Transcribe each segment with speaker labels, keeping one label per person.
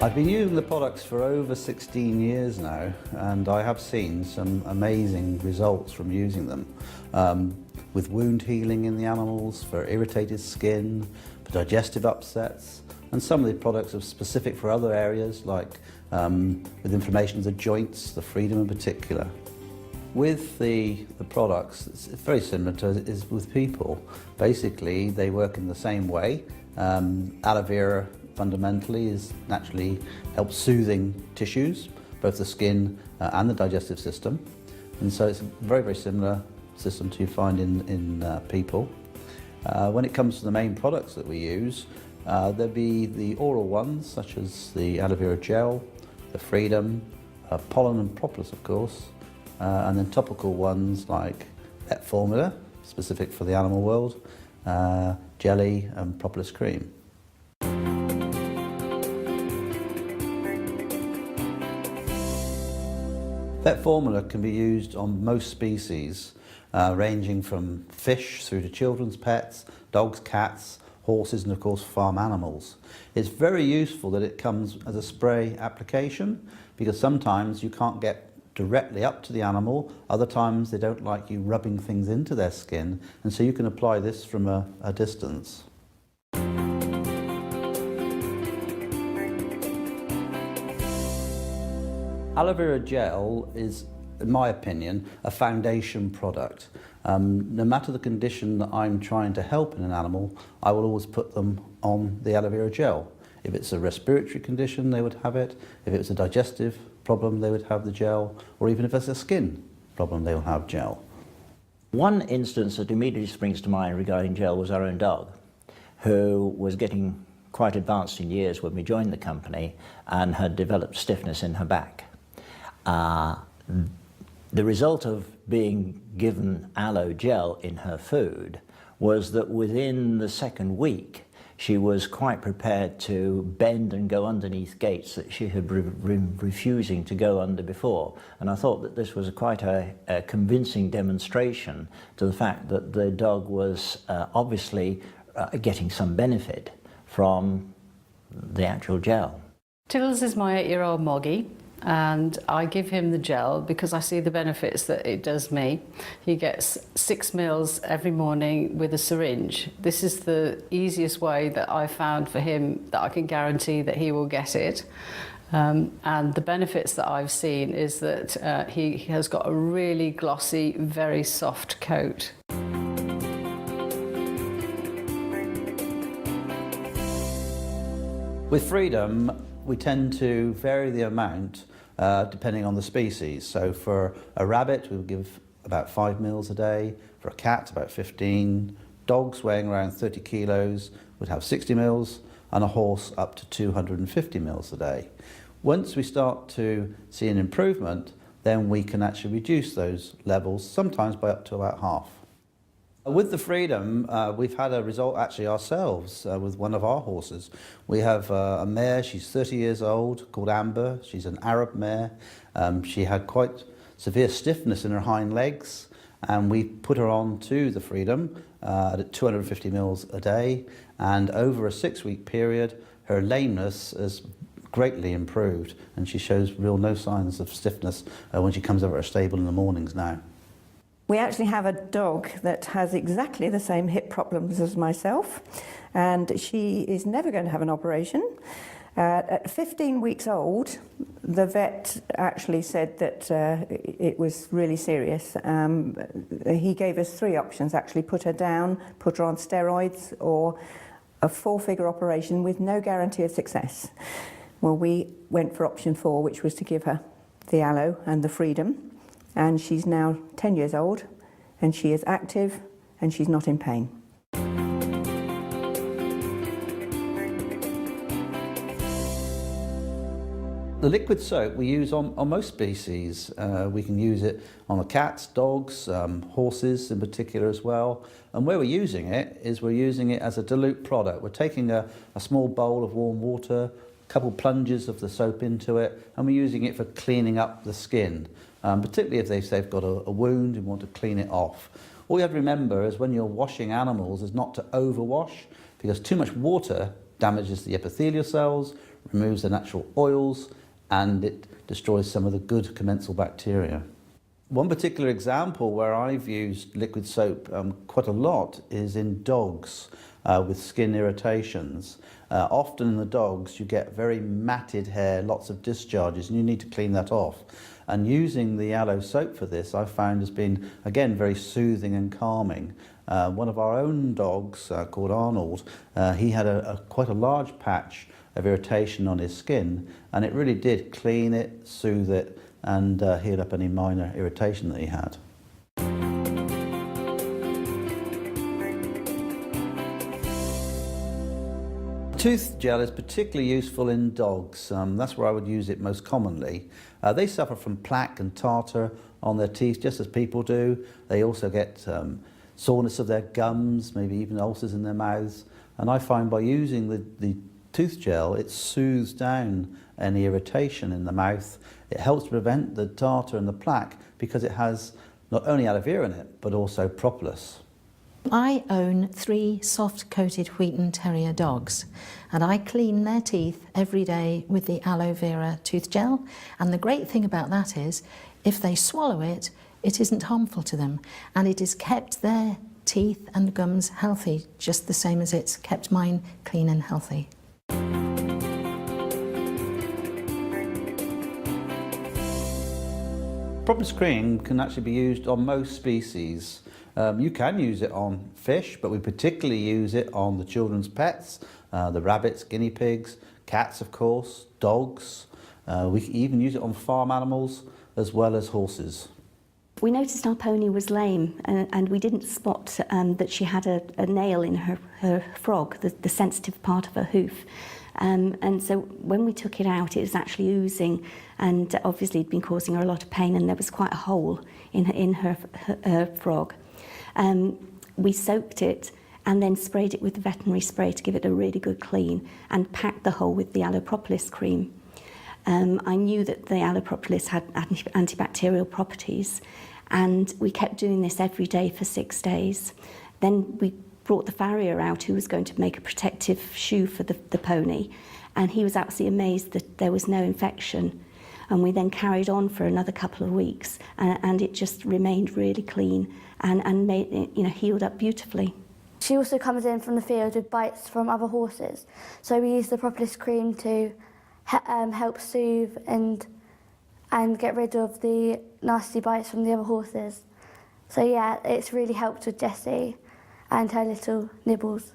Speaker 1: I've been using the products for over 16 years now, and I have seen some amazing results from using them. With wound healing in the animals, for irritated skin, for digestive upsets, and some of the products are specific for other areas, like with inflammation of the joints, the Freedom in particular. With the products, it's very similar to it is with people. Basically, they work in the same way. Aloe vera fundamentally is naturally helps soothing tissues, both the skin and the digestive system. And so it's a very, very similar system to you find in people. When it comes to the main products that we use, there'll be the oral ones, such as the aloe vera gel, the Freedom, pollen and propolis, of course, and then topical ones like Vet Formula, specific for the animal world, jelly and propolis cream. Vet Formula can be used on most species, ranging from fish through to children's pets, dogs, cats, horses, and of course farm animals. It's very useful that it comes as a spray application, because sometimes you can't get directly up to the animal, other times they don't like you rubbing things into their skin, and so you can apply this from a distance. Aloe vera gel is, in my opinion, a foundation product. No matter the condition that I'm trying to help in an animal, I will always put them on the aloe vera gel. If it's a respiratory condition, they would have it. If it was a digestive problem, they would have the gel. Or even if it's a skin problem, they will have gel.
Speaker 2: One instance that immediately springs to mind regarding gel was our own dog, who was getting quite advanced in years when we joined the company and had developed stiffness in her back. The result of being given aloe gel in her food was that within the second week she was quite prepared to bend and go underneath gates that she had been refusing to go under before. And I thought that this was quite a convincing demonstration to the fact that the dog was obviously getting some benefit from the actual gel.
Speaker 3: Tiddles is my 8-year-old Moggy, and I give him the gel because I see the benefits that it does me. He gets 6 meals every morning with a syringe. This is the easiest way that I found for him that I can guarantee that he will get it. And the benefits that I've seen is that he has got a really glossy, very soft coat.
Speaker 1: With Freedom, we tend to vary the amount depending on the species. So for a rabbit, we would give about 5 meals a day. For a cat, about 15. Dogs weighing around 30 kilos would have 60 meals, and a horse up to 250 meals a day. Once we start to see an improvement, then we can actually reduce those levels, sometimes by up to about half. With the Freedom, we've had a result actually ourselves with one of our horses. We have a mare, she's 30 years old, called Amber. She's an Arab mare. She had quite severe stiffness in her hind legs, and we put her on to the Freedom at 250 mils a day, and over a 6-week period, her lameness has greatly improved, and she shows no signs of stiffness when she comes over our stable in the mornings now.
Speaker 4: We actually have a dog that has exactly the same hip problems as myself, and she is never going to have an operation. At 15 weeks old, the vet actually said that it was really serious. He gave us 3 options, actually: put her down, put her on steroids, or a 4-figure operation with no guarantee of success. Well, we went for option 4, which was to give her the aloe and the Freedom. And she's now 10 years old, and she is active, and she's not in pain.
Speaker 1: The liquid soap we use on most species. We can use it on the cats, dogs, horses in particular as well. And where we're using it is we're using it as a dilute product. We're taking a small bowl of warm water, a couple plunges of the soap into it, and we're using it for cleaning up the skin. Particularly if they've got a wound and want to clean it off. All you have to remember is when you're washing animals is not to overwash, because too much water damages the epithelial cells, removes the natural oils, and it destroys some of the good commensal bacteria. One particular example where I've used liquid soap quite a lot is in dogs with skin irritations. Often in the dogs you get very matted hair, lots of discharges, and you need to clean that off. And using the aloe soap for this I found has been, again, very soothing and calming. One of our own dogs, called Arnold, he had quite a large patch of irritation on his skin, and it really did clean it, soothe it, and heal up any minor irritation that he had. Tooth gel is particularly useful in dogs. That's where I would use it most commonly. They suffer from plaque and tartar on their teeth just as people do. They also get soreness of their gums, maybe even ulcers in their mouths. And I find by using the tooth gel, it soothes down any irritation in the mouth. It helps to prevent the tartar and the plaque because it has not only aloe vera in it, but also propolis.
Speaker 5: I own 3 soft-coated Wheaton Terrier dogs, and I clean their teeth every day with the aloe vera tooth gel. And the great thing about that is, if they swallow it, it isn't harmful to them, and it has kept their teeth and gums healthy, just the same as it's kept mine clean and healthy.
Speaker 1: Propolis cream can actually be used on most species. You can use it on fish, but we particularly use it on the children's pets, the rabbits, guinea pigs, cats of course, dogs. We can even use it on farm animals as well as horses.
Speaker 6: We noticed our pony was lame, and we didn't spot that she had a nail in her frog, the sensitive part of her hoof. And so when we took it out, it was actually oozing, and obviously it'd been causing her a lot of pain, and there was quite a hole in her frog. We soaked it and then sprayed it with the veterinary spray to give it a really good clean, and packed the hole with the aloe propolis cream. I knew that the aloe propolis had antibacterial properties, and we kept doing this every day for 6 days. Then we brought the farrier out, who was going to make a protective shoe for the pony, and he was absolutely amazed that there was no infection. And we then carried on for another couple of weeks, and it just remained really clean and made it, healed up beautifully.
Speaker 7: She also comes in from the field with bites from other horses, so we use the propolis cream to help soothe and get rid of the nasty bites from the other horses. So yeah, it's really helped with Jessie and her little nibbles.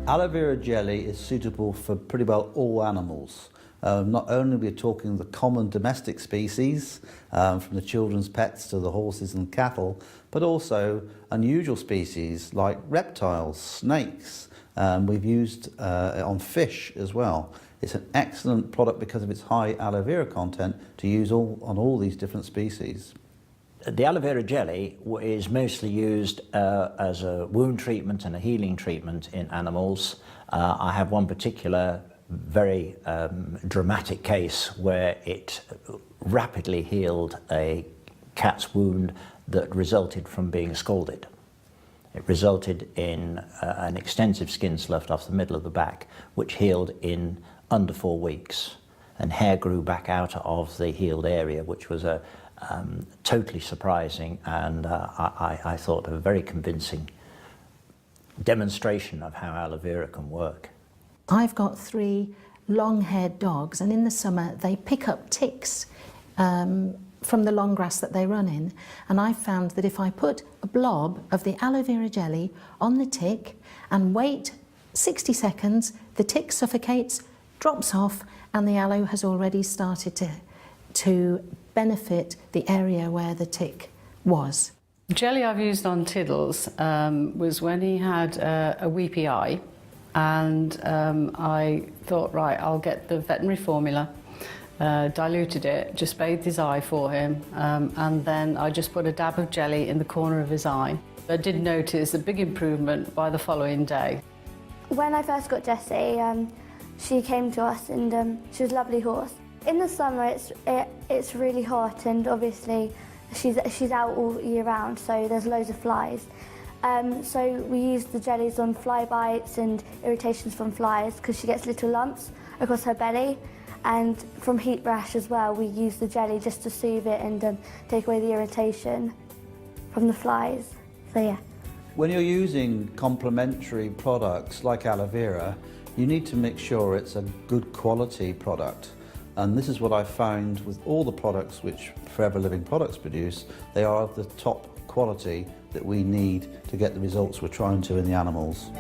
Speaker 1: Aloe vera jelly is suitable for pretty well all animals. Not only are we talking the common domestic species, from the children's pets to the horses and cattle, but also unusual species like reptiles, snakes. We've used it on fish as well. It's an excellent product because of its high aloe vera content to use on all these different species.
Speaker 2: The aloe vera jelly is mostly used as a wound treatment and a healing treatment in animals. I have one particular very dramatic case where it rapidly healed a cat's wound that resulted from being scalded. It resulted in an extensive skin slough off the middle of the back, which healed in under 4 weeks, and hair grew back out of the healed area, which was a totally surprising and I thought a very convincing demonstration of how aloe vera can work.
Speaker 5: I've got 3 long-haired dogs, and in the summer they pick up ticks from the long grass that they run in, and I found that if I put a blob of the aloe vera jelly on the tick and wait 60 seconds, the tick suffocates, drops off, and the aloe has already started to benefit the area where the tick was.
Speaker 3: The jelly I've used on Tiddles was when he had a weepy eye, and I thought, right, I'll get the veterinary formula, diluted it, just bathed his eye for him, and then I just put a dab of jelly in the corner of his eye. I did notice a big improvement by the following day.
Speaker 7: When I first got Jessie, she came to us, and she was a lovely horse. In the summer it's really hot, and obviously she's out all year round, so there's loads of flies. So we use the jellies on fly bites and irritations from flies because she gets little lumps across her belly. And from heat rash as well, we use the jelly just to soothe it and take away the irritation from the flies. So yeah.
Speaker 1: When you're using complementary products like aloe vera, you need to make sure it's a good quality product. And this is what I found with all the products which Forever Living Products produce. They are of the top quality that we need to get the results we're trying to in the animals.